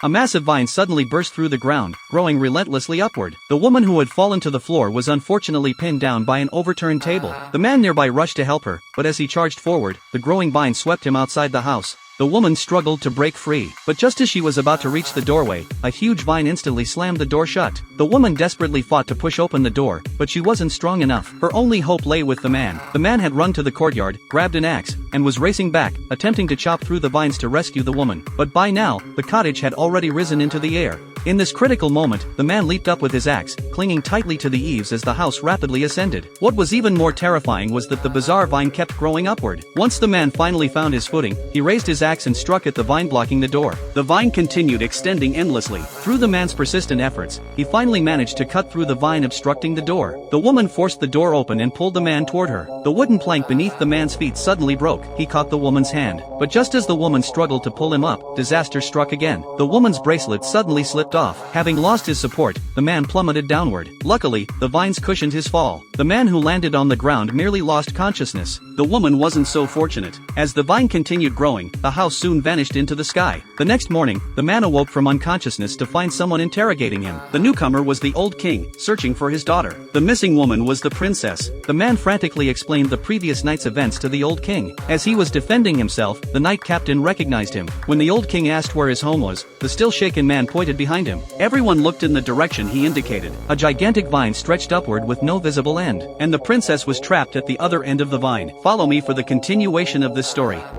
A massive vine suddenly burst through the ground, growing relentlessly upward. The woman who had fallen to the floor was unfortunately pinned down by an overturned table. The man nearby rushed to help her, but as he charged forward, the growing vine swept him outside the house. The woman struggled to break free, but just as she was about to reach the doorway, a huge vine instantly slammed the door shut. The woman desperately fought to push open the door, but she wasn't strong enough. Her only hope lay with the man. The man had run to the courtyard, grabbed an axe, and was racing back, attempting to chop through the vines to rescue the woman. But by now, the cottage had already risen into the air. In this critical moment, the man leaped up with his axe, clinging tightly to the eaves as the house rapidly ascended. What was even more terrifying was that the bizarre vine kept growing upward. Once the man finally found his footing, he raised his axe and struck at the vine blocking the door. The vine continued extending endlessly. Through the man's persistent efforts, he finally managed to cut through the vine obstructing the door. The woman forced the door open and pulled the man toward her. The wooden plank beneath the man's feet suddenly broke. He caught the woman's hand. But just as the woman struggled to pull him up, disaster struck again. The woman's bracelet suddenly slipped off. Having lost his support, the man plummeted downward. Luckily, the vines cushioned his fall. The man who landed on the ground merely lost consciousness. The woman wasn't so fortunate. As the vine continued growing, the house soon vanished into the sky. The next morning, the man awoke from unconsciousness to find someone interrogating him. The newcomer was the old king, searching for his daughter. The missing woman was the princess. The man frantically explained the previous night's events to the old king. As he was defending himself, the knight captain recognized him. When the old king asked where his home was, the still shaken man pointed behind him. Everyone looked in the direction he indicated. A gigantic vine stretched upward with no visible end, and the princess was trapped at the other end of the vine. Follow me for the continuation of this story.